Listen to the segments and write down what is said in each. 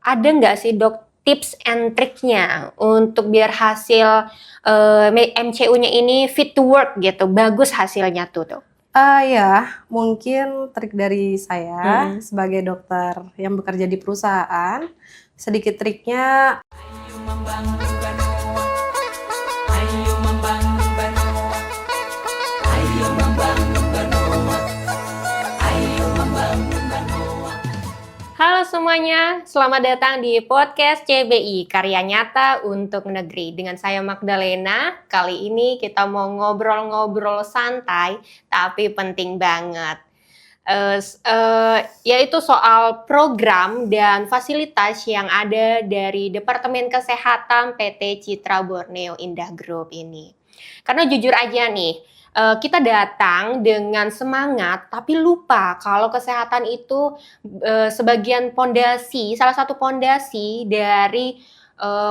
ada nggak sih dok tips and triknya untuk biar hasil MCU-nya ini fit to work gitu, bagus hasilnya tuh. Ya, mungkin trik dari saya sebagai dokter yang bekerja di perusahaan, sedikit triknya. Halo semuanya, selamat datang di podcast CBI, Karya Nyata untuk Negeri. Dengan saya Magdalena, kali ini kita mau ngobrol-ngobrol santai, tapi penting banget. Yaitu soal program dan fasilitas yang ada dari Departemen Kesehatan PT Citra Borneo Indah Group ini. Karena jujur aja nih, kita datang dengan semangat tapi lupa kalau kesehatan itu sebagian pondasi, salah satu pondasi dari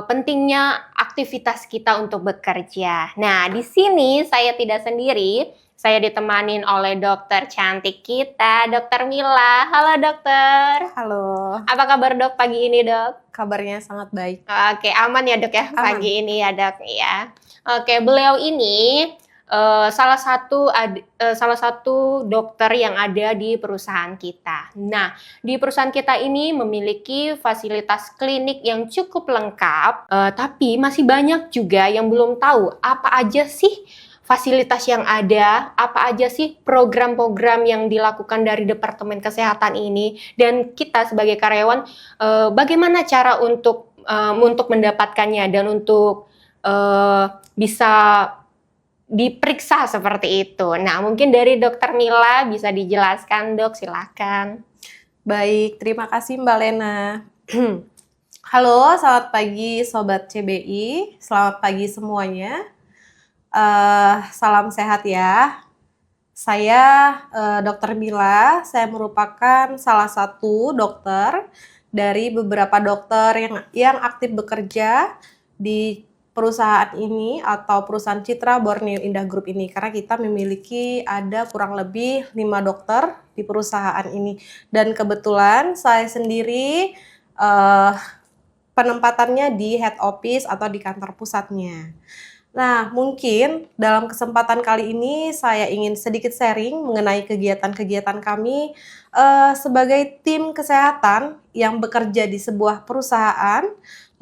pentingnya aktivitas kita untuk bekerja. Nah, di sini saya tidak sendiri, saya ditemanin oleh dokter cantik kita, Dokter Mila. Halo dokter. Halo. Apa kabar dok pagi ini dok? Kabarnya sangat baik. Oke, aman ya dok ya pagi ini ya dok ya. Oke, beliau ini salah satu dokter yang ada di perusahaan kita. Nah, di perusahaan kita ini memiliki fasilitas klinik yang cukup lengkap, tapi masih banyak juga yang belum tahu apa aja sih fasilitas yang ada, apa aja sih program-program yang dilakukan dari Departemen Kesehatan ini, dan kita sebagai karyawan bagaimana cara untuk mendapatkannya dan untuk bisa diperiksa seperti itu. Nah, mungkin dari Dokter Mila bisa dijelaskan dok, silakan. Baik, terima kasih Mbak Lena. Halo, selamat pagi Sobat CBI, selamat pagi semuanya. Salam sehat ya. Saya Dokter Mila, saya merupakan salah satu dokter dari beberapa dokter yang aktif bekerja di perusahaan ini atau perusahaan Citra Borneo Indah Group ini, karena kita memiliki ada kurang lebih 5 dokter di perusahaan ini, dan kebetulan saya sendiri penempatannya di head office atau di kantor pusatnya. Nah, mungkin dalam kesempatan kali ini saya ingin sedikit sharing mengenai kegiatan-kegiatan kami sebagai tim kesehatan yang bekerja di sebuah perusahaan.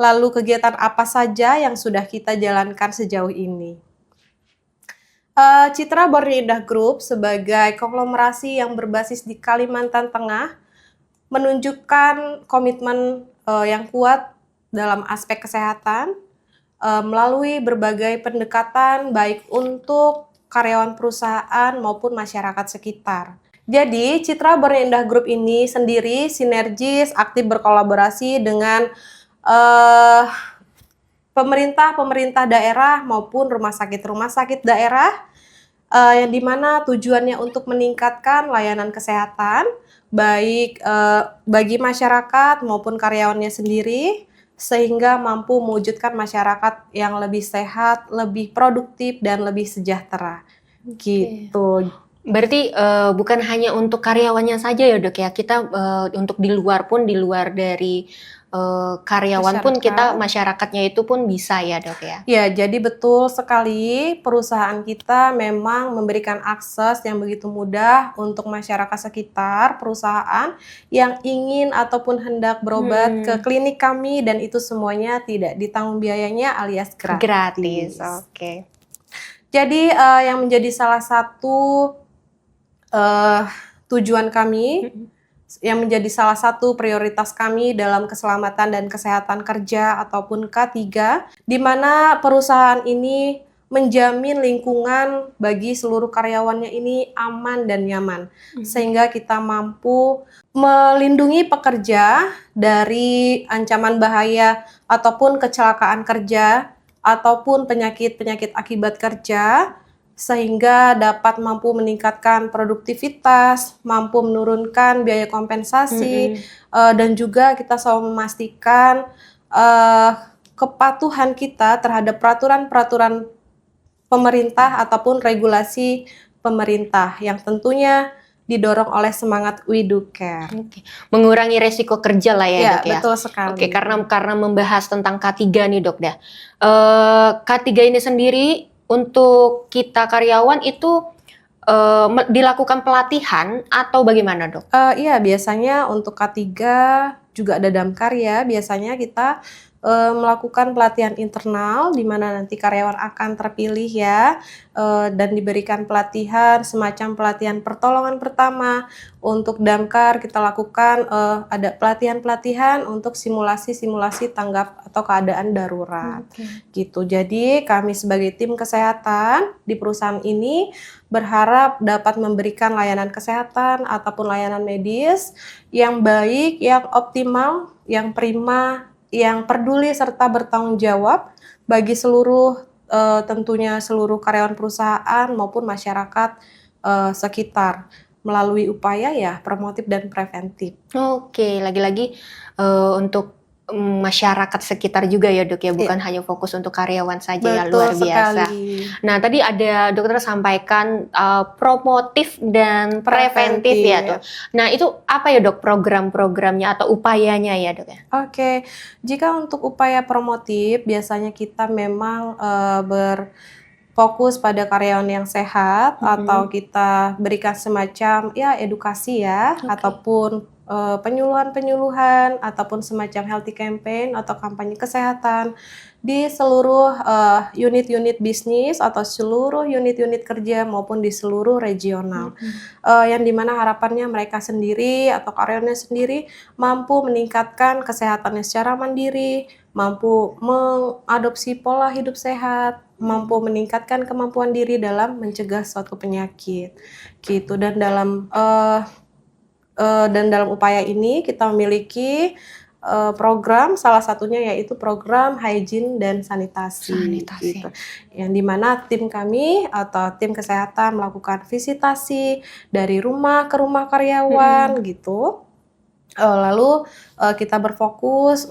Lalu kegiatan apa saja yang sudah kita jalankan sejauh ini? Citra Borneo Indah Group sebagai konglomerasi yang berbasis di Kalimantan Tengah menunjukkan komitmen yang kuat dalam aspek kesehatan melalui berbagai pendekatan baik untuk karyawan perusahaan maupun masyarakat sekitar. Jadi, Citra Borneo Indah Group ini sendiri sinergis, aktif berkolaborasi dengan pemerintah daerah maupun rumah sakit daerah yang dimana tujuannya untuk meningkatkan layanan kesehatan baik bagi masyarakat maupun karyawannya sendiri, sehingga mampu mewujudkan masyarakat yang lebih sehat, lebih produktif, dan lebih sejahtera. Gitu. Berarti bukan hanya untuk karyawannya saja ya dok ya, kita untuk di luar pun, di luar dari karyawan pun kita, masyarakatnya itu pun bisa ya dok ya? Ya, jadi betul sekali perusahaan kita memang memberikan akses yang begitu mudah untuk masyarakat sekitar perusahaan yang ingin ataupun hendak berobat ke klinik kami, dan itu semuanya tidak ditanggung biayanya alias gratis. Gratis, oke. Jadi yang menjadi salah satu tujuan kami, yang menjadi salah satu prioritas kami dalam keselamatan dan kesehatan kerja ataupun K3, di mana perusahaan ini menjamin lingkungan bagi seluruh karyawannya ini aman dan nyaman, sehingga kita mampu melindungi pekerja dari ancaman bahaya ataupun kecelakaan kerja ataupun penyakit-penyakit akibat kerja, sehingga dapat mampu meningkatkan produktivitas, mampu menurunkan biaya kompensasi, dan juga kita selalu memastikan kepatuhan kita terhadap peraturan-peraturan pemerintah ataupun regulasi pemerintah yang tentunya didorong oleh semangat We Do Care. Oke. Mengurangi resiko kerja lah ya, Ya, Dok ya. betul sekali. Oke, karena membahas tentang K3 nih, Dok dah. K3 ini sendiri untuk kita karyawan itu dilakukan pelatihan atau bagaimana, Dok? Iya, biasanya untuk K3 juga ada damkar ya. Biasanya kita melakukan pelatihan internal di mana nanti karyawan akan terpilih ya, dan diberikan pelatihan semacam pelatihan pertolongan pertama. Untuk damkar kita lakukan ada pelatihan-pelatihan untuk simulasi-simulasi tanggap atau keadaan darurat. Gitu. Jadi kami sebagai tim kesehatan di perusahaan ini berharap dapat memberikan layanan kesehatan ataupun layanan medis yang baik, yang optimal, yang prima, yang peduli serta bertanggung jawab bagi seluruh tentunya seluruh karyawan perusahaan maupun masyarakat sekitar melalui upaya ya promotif dan preventif. Oke, lagi-lagi untuk masyarakat sekitar juga ya, Dok ya, bukan hanya fokus untuk karyawan saja ya, luar biasa. Sekali. Nah, tadi ada dokter sampaikan promotif dan preventif ya, Dok. Nah, itu apa ya, Dok, program-programnya atau upayanya ya, Dok ya? Oke, jika untuk upaya promotif biasanya kita memang berfokus pada karyawan yang sehat atau kita berikan semacam ya edukasi ya, ataupun penyuluhan-penyuluhan ataupun semacam healthy campaign atau kampanye kesehatan di seluruh unit-unit bisnis atau seluruh unit-unit kerja maupun di seluruh regional, yang dimana harapannya mereka sendiri atau karyawannya sendiri mampu meningkatkan kesehatannya secara mandiri, mampu mengadopsi pola hidup sehat, mampu meningkatkan kemampuan diri dalam mencegah suatu penyakit gitu. Dan dalam upaya ini kita memiliki program, salah satunya yaitu program hygiene dan sanitasi. Gitu. Yang dimana tim kami atau tim kesehatan melakukan visitasi dari rumah ke rumah karyawan gitu. Lalu kita berfokus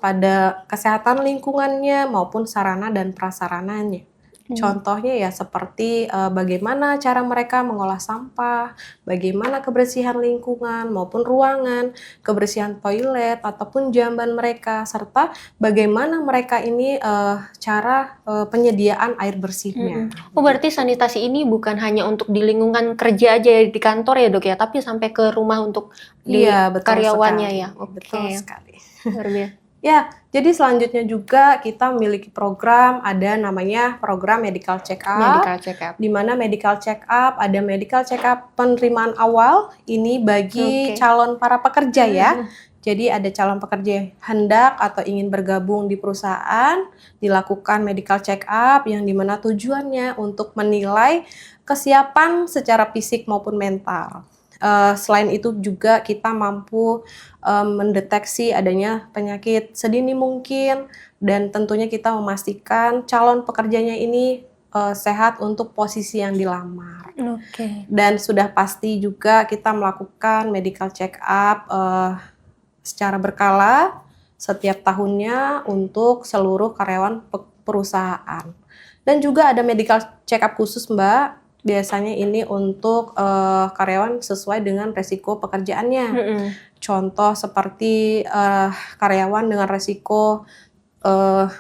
pada kesehatan lingkungannya maupun sarana dan prasarananya. Contohnya ya seperti bagaimana cara mereka mengolah sampah, bagaimana kebersihan lingkungan maupun ruangan, kebersihan toilet ataupun jamban mereka, serta bagaimana mereka ini cara penyediaan air bersihnya. Oh, berarti sanitasi ini bukan hanya untuk di lingkungan kerja aja di kantor ya, Dok ya, tapi sampai ke rumah untuk di karyawannya ya. Betul sekali. Luar biasa. Ya, jadi selanjutnya juga kita memiliki program, ada namanya program medical check up. Di mana medical check up, ada medical check up penerimaan awal, ini bagi calon para pekerja ya. Jadi ada calon pekerja yang hendak atau ingin bergabung di perusahaan, dilakukan medical check up yang dimana tujuannya untuk menilai kesiapan secara fisik maupun mental. Selain itu juga kita mampu mendeteksi adanya penyakit sedini mungkin dan tentunya kita memastikan calon pekerjanya ini sehat untuk posisi yang dilamar. Dan sudah pasti juga kita melakukan medical check up secara berkala setiap tahunnya untuk seluruh karyawan perusahaan. Dan juga ada medical check up khusus, Mbak. Biasanya ini untuk karyawan sesuai dengan resiko pekerjaannya. Contoh seperti karyawan dengan resiko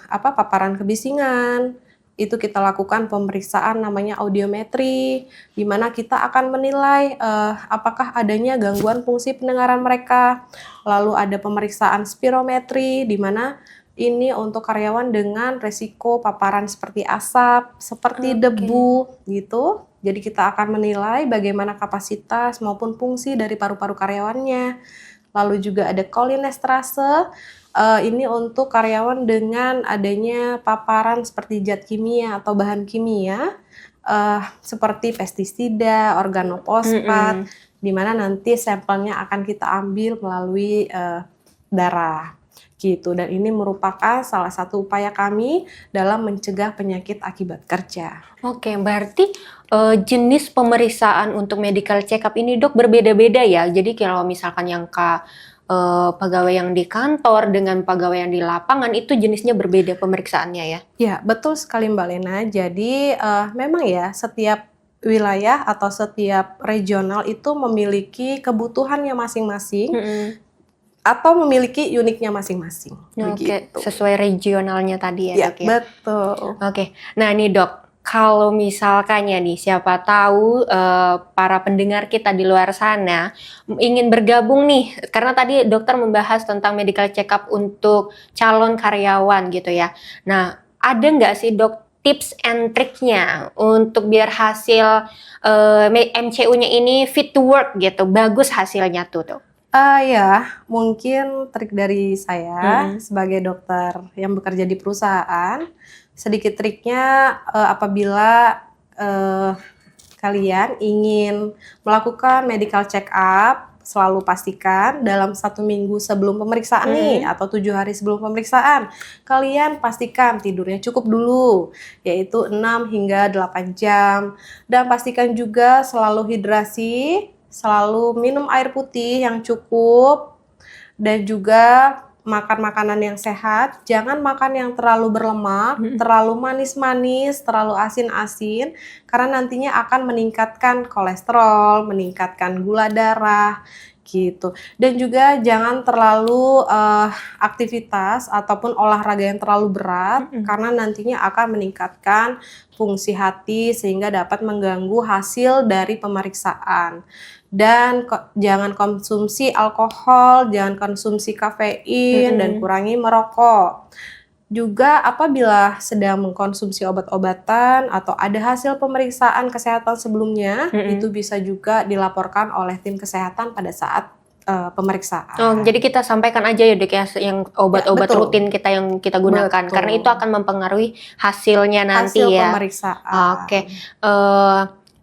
paparan kebisingan, itu kita lakukan pemeriksaan namanya audiometri, di mana kita akan menilai apakah adanya gangguan fungsi pendengaran mereka. Lalu ada pemeriksaan spirometri, di mana ini untuk karyawan dengan resiko paparan seperti asap, seperti debu gitu. Jadi kita akan menilai bagaimana kapasitas maupun fungsi dari paru-paru karyawannya. Lalu juga ada kolinesterase, ini untuk karyawan dengan adanya paparan seperti zat kimia atau bahan kimia, seperti pestisida, organofosfat, di mana nanti sampelnya akan kita ambil melalui darah. Gitu, dan ini merupakan salah satu upaya kami dalam mencegah penyakit akibat kerja. Oke, berarti jenis pemeriksaan untuk medical check up ini, Dok, berbeda-beda ya. Jadi kalau misalkan yang pegawai yang di kantor dengan pegawai yang di lapangan itu jenisnya berbeda pemeriksaannya ya? Ya, betul sekali Mbak Lena. Jadi memang ya setiap wilayah atau setiap regional itu memiliki kebutuhannya masing-masing atau memiliki uniknya masing-masing. Oke, sesuai regionalnya tadi ya, Ya, Dok ya. betul. Oke, nah nih Dok, kalau misalkan ya nih, siapa tahu para pendengar kita di luar sana ingin bergabung nih, karena tadi dokter membahas tentang medical check up untuk calon karyawan gitu ya. Nah, ada nggak sih Dok tips and triknya untuk biar hasil MCU-nya ini fit to work gitu, bagus hasilnya tuh Dok? Ya, mungkin trik dari saya sebagai dokter yang bekerja di perusahaan, sedikit triknya apabila kalian ingin melakukan medical check up, selalu pastikan dalam 1 minggu sebelum pemeriksaan nih, atau 7 hari sebelum pemeriksaan, kalian pastikan tidurnya cukup dulu, yaitu 6 hingga 8 jam. Dan pastikan juga selalu hidrasi, selalu minum air putih yang cukup, dan juga makan makanan yang sehat. Jangan makan yang terlalu berlemak, terlalu manis-manis, terlalu asin-asin, karena nantinya akan meningkatkan kolesterol, meningkatkan gula darah, gitu. Dan juga jangan terlalu aktivitas ataupun olahraga yang terlalu berat, karena nantinya akan meningkatkan fungsi hati sehingga dapat mengganggu hasil dari pemeriksaan. Dan jangan konsumsi alkohol, jangan konsumsi kafein, dan kurangi merokok. Juga apabila sedang mengkonsumsi obat-obatan atau ada hasil pemeriksaan kesehatan sebelumnya, itu bisa juga dilaporkan oleh tim kesehatan pada saat pemeriksaan. Oh, jadi kita sampaikan aja ya Dok ya, yang obat-obat rutin kita yang kita gunakan, karena itu akan mempengaruhi hasilnya nanti hasil ya. Pemeriksaan. Oke.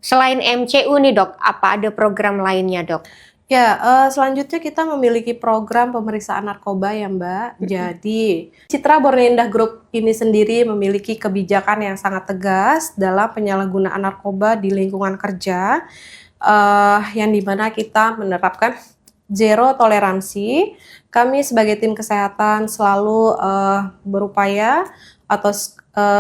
Selain MCU nih Dok, apa ada program lainnya Dok? Ya, selanjutnya kita memiliki program pemeriksaan narkoba ya Mbak. Jadi, Citra Borneo Indah Group ini sendiri memiliki kebijakan yang sangat tegas dalam penyalahgunaan narkoba di lingkungan kerja, yang dimana kita menerapkan zero toleransi. Kami sebagai tim kesehatan selalu berupaya atau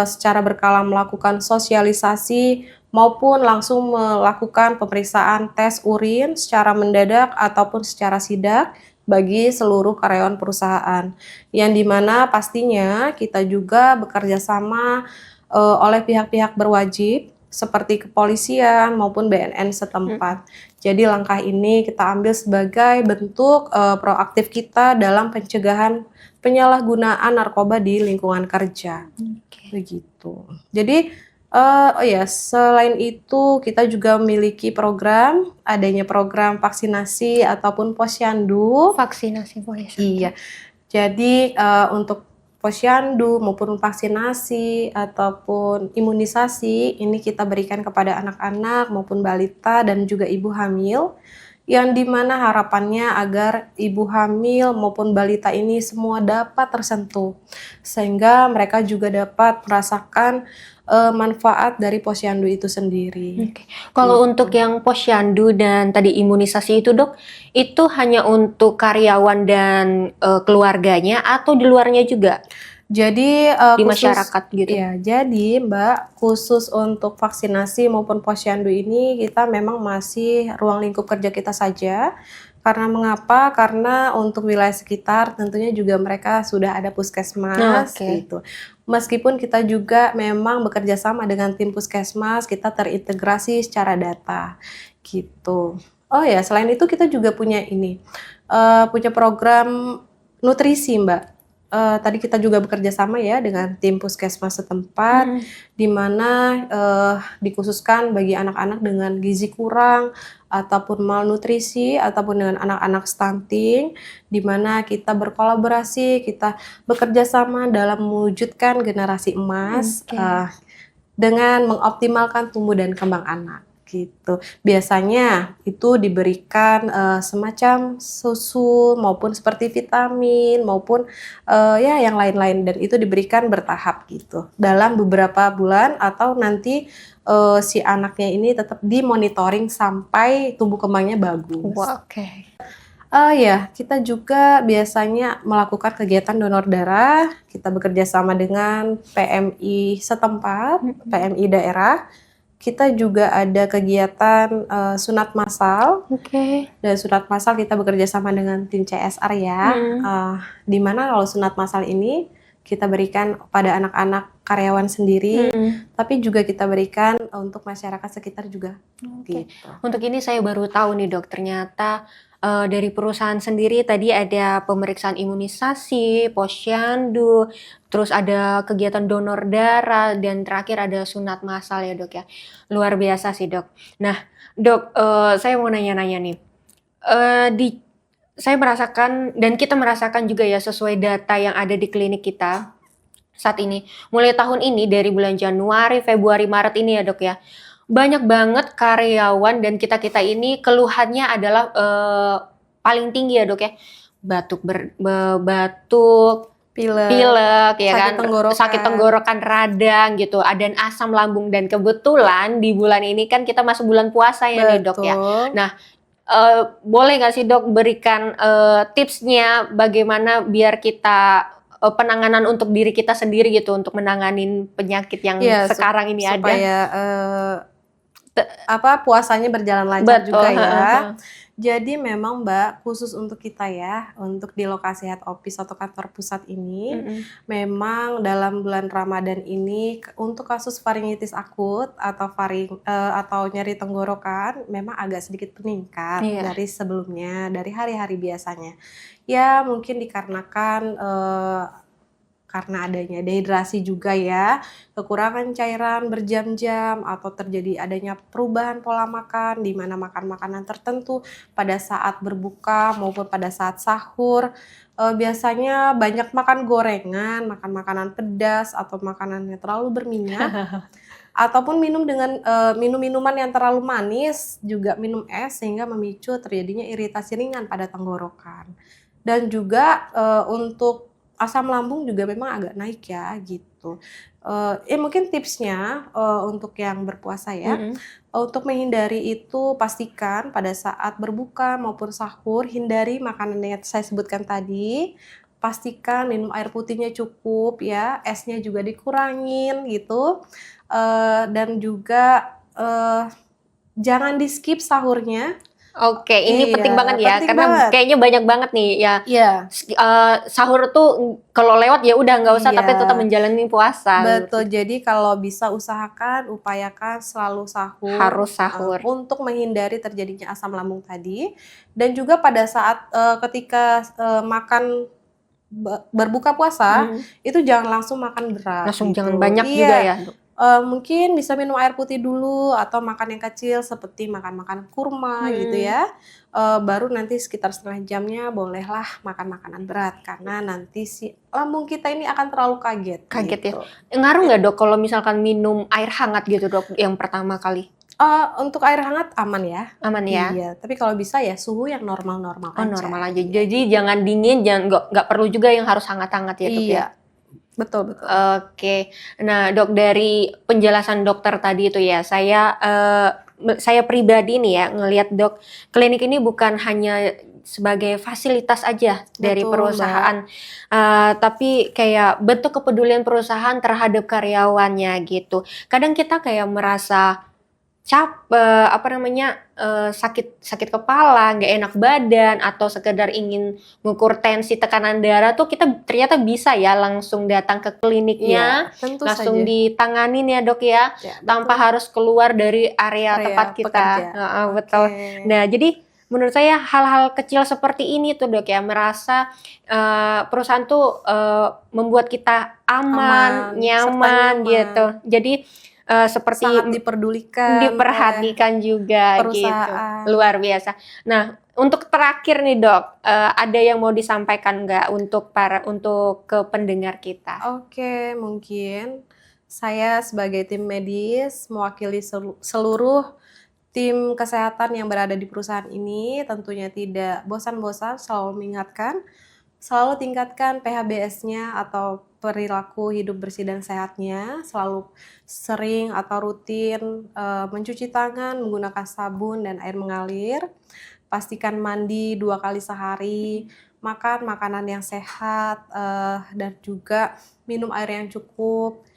secara berkala melakukan sosialisasi maupun langsung melakukan pemeriksaan tes urin secara mendadak ataupun secara sidak bagi seluruh karyawan perusahaan. Yang dimana pastinya kita juga bekerja sama oleh pihak-pihak berwajib seperti kepolisian maupun BNN setempat. Jadi langkah ini kita ambil sebagai bentuk proaktif kita dalam pencegahan penyalahgunaan narkoba di lingkungan kerja. Begitu. Jadi selain itu kita juga memiliki adanya program vaksinasi ataupun posyandu. Vaksinasi boleh. Iya. Jadi untuk posyandu maupun vaksinasi ataupun imunisasi ini kita berikan kepada anak-anak maupun balita dan juga ibu hamil, yang dimana harapannya agar ibu hamil maupun balita ini semua dapat tersentuh sehingga mereka juga dapat merasakan manfaat dari posyandu itu sendiri. Kalau untuk yang posyandu dan tadi imunisasi itu Dok, itu hanya untuk karyawan dan keluarganya atau di luarnya juga? Jadi di masyarakat gitu. Ya, jadi Mbak, khusus untuk vaksinasi maupun posyandu ini kita memang masih ruang lingkup kerja kita saja. Karena mengapa? Karena untuk wilayah sekitar tentunya juga mereka sudah ada puskesmas gitu. Meskipun kita juga memang bekerja sama dengan tim puskesmas, kita terintegrasi secara data gitu. Oh ya, selain itu kita juga punya punya program nutrisi Mbak. Tadi kita juga bekerja sama ya dengan tim puskesmas setempat, di mana dikhususkan bagi anak-anak dengan gizi kurang ataupun malnutrisi ataupun dengan anak-anak stunting, di mana kita berkolaborasi, kita bekerja sama dalam mewujudkan generasi emas dengan mengoptimalkan tumbuh dan kembang anak. Gitu. Biasanya itu diberikan semacam susu maupun seperti vitamin maupun ya yang lain-lain, dan itu diberikan bertahap gitu dalam beberapa bulan atau nanti si anaknya ini tetap dimonitoring sampai tumbuh kembangnya bagus. Ya, kita juga biasanya melakukan kegiatan donor darah. Kita bekerja sama dengan PMI setempat, PMI daerah. kita juga ada kegiatan sunat massal. Oke. Dan sunat massal kita bekerja sama dengan tim CSR ya. Di mana kalau sunat massal ini kita berikan pada anak-anak karyawan sendiri, tapi juga kita berikan untuk masyarakat sekitar juga. Oke. Gitu. Untuk ini saya baru tahu nih dok, ternyata dari perusahaan sendiri tadi ada pemeriksaan imunisasi, posyandu, terus ada kegiatan donor darah, dan terakhir ada sunat massal ya dok ya. Luar biasa sih dok. Nah dok, saya mau nanya-nanya nih. Saya merasakan dan kita merasakan juga ya sesuai data yang ada di klinik kita saat ini. Mulai tahun ini dari bulan Januari, Februari, Maret ini ya dok ya. Banyak banget karyawan dan kita-kita ini keluhannya adalah paling tinggi ya dok ya. Batuk, pilek ya kan, sakit tenggorokan, radang gitu, dan asam lambung. Dan kebetulan di bulan ini kan kita masuk bulan puasa ya nih dok ya. Nah, boleh nggak sih dok berikan tipsnya bagaimana biar kita penanganan untuk diri kita sendiri gitu untuk menanganin penyakit yang sekarang ini supaya puasanya berjalan lancar juga ya. Jadi memang Mbak, khusus untuk kita ya, untuk di lokasi head office atau kantor pusat ini, memang dalam bulan Ramadan ini untuk kasus faringitis akut atau nyeri tenggorokan memang agak sedikit meningkat dari sebelumnya, dari hari-hari biasanya. Ya mungkin dikarenakan karena adanya dehidrasi juga ya, kekurangan cairan berjam-jam, atau terjadi adanya perubahan pola makan di mana makan makanan tertentu pada saat berbuka maupun pada saat sahur. Biasanya banyak makan gorengan, makan makanan pedas atau makanan yang terlalu berminyak. Ataupun minum minuman yang terlalu manis, juga minum es sehingga memicu terjadinya iritasi ringan pada tenggorokan. Dan juga untuk asam lambung juga memang agak naik ya gitu. Mungkin tipsnya untuk yang berpuasa ya, untuk menghindari itu pastikan pada saat berbuka maupun sahur hindari makanan yang saya sebutkan tadi. Pastikan minum air putihnya cukup ya, esnya juga dikurangin gitu. Dan juga jangan di skip sahurnya. Oke, ini penting banget ya, karena kayaknya banyak banget nih ya. Sahur tuh kalau lewat ya udah nggak usah, tapi tetap menjalani puasa. Betul, jadi kalau bisa upayakan selalu sahur. Harus sahur. Untuk menghindari terjadinya asam lambung tadi. Dan juga pada saat ketika makan berbuka puasa, itu jangan langsung makan berat. Langsung jangan banyak juga ya. Mungkin bisa minum air putih dulu atau makan yang kecil seperti makan kurma gitu ya. Baru nanti sekitar setengah jamnya bolehlah makan makanan berat karena nanti si lambung kita ini akan terlalu kaget gitu. Ya. Ngaruh nggak dok kalau misalkan minum air hangat gitu dok yang pertama kali? Untuk air hangat aman ya. Aman ya? Iya, tapi kalau bisa ya suhu yang normal-normal aja. Normal aja. Jadi jangan dingin, nggak perlu juga yang harus hangat-hangat ya dok ya? Betul. Oke. Nah, dok, dari penjelasan dokter tadi itu ya, saya pribadi nih ya ngelihat dok, klinik ini bukan hanya sebagai fasilitas aja dari perusahaan, tapi kayak bentuk kepedulian perusahaan terhadap karyawannya gitu. Kadang kita kayak merasa sakit kepala, nggak enak badan, atau sekedar ingin mengukur tensi, tekanan darah tuh kita ternyata bisa ya langsung datang ke kliniknya, langsung ditanganin ya dok ya, tanpa harus keluar dari area tempat kita. Betul. Nah jadi menurut saya hal-hal kecil seperti ini tuh dok ya, merasa perusahaan tuh membuat kita aman, nyaman gitu. Jadi seperti sangat diperhatikan juga gitu, luar biasa. Nah, untuk terakhir nih dok, ada yang mau disampaikan nggak untuk ke pendengar kita? Oke, mungkin saya sebagai tim medis mewakili seluruh tim kesehatan yang berada di perusahaan ini tentunya tidak bosan-bosan selalu mengingatkan, selalu tingkatkan PHBS-nya atau perilaku hidup bersih dan sehatnya, selalu sering atau rutin mencuci tangan menggunakan sabun dan air mengalir, pastikan mandi 2 kali sehari, makan makanan yang sehat, dan juga minum air yang cukup.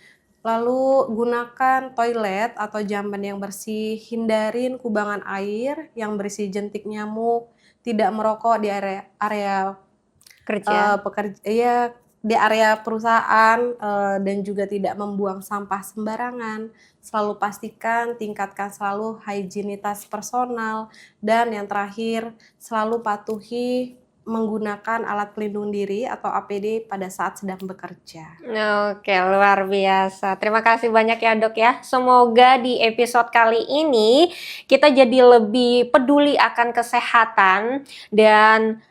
Lalu gunakan toilet atau jamban yang bersih, hindarin kubangan air yang berisi jentik nyamuk, tidak merokok di area Kerja. di area perusahaan, dan juga tidak membuang sampah sembarangan. Selalu pastikan tingkatkan selalu higienitas personal, dan yang terakhir selalu patuhi menggunakan alat pelindung diri atau APD pada saat sedang bekerja. Oke, luar biasa. Terima kasih banyak ya Dok ya. Semoga di episode kali ini kita jadi lebih peduli akan kesehatan dan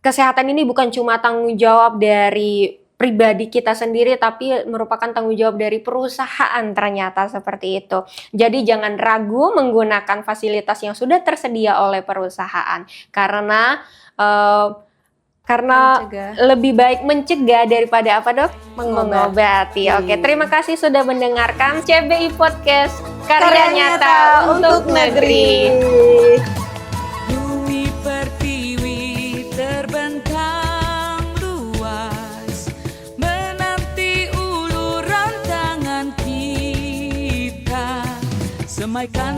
kesehatan ini bukan cuma tanggung jawab dari pribadi kita sendiri, tapi merupakan tanggung jawab dari perusahaan ternyata seperti itu. Jadi jangan ragu menggunakan fasilitas yang sudah tersedia oleh perusahaan karena Mencegah. lebih baik mencegah daripada apa Dok? Mengobati. Oke, Iya. terima kasih sudah mendengarkan CBI Podcast Karya Nyata untuk Negeri. Bumi pertiwi terbentang luas, menanti uluran tangan kita. Semaikan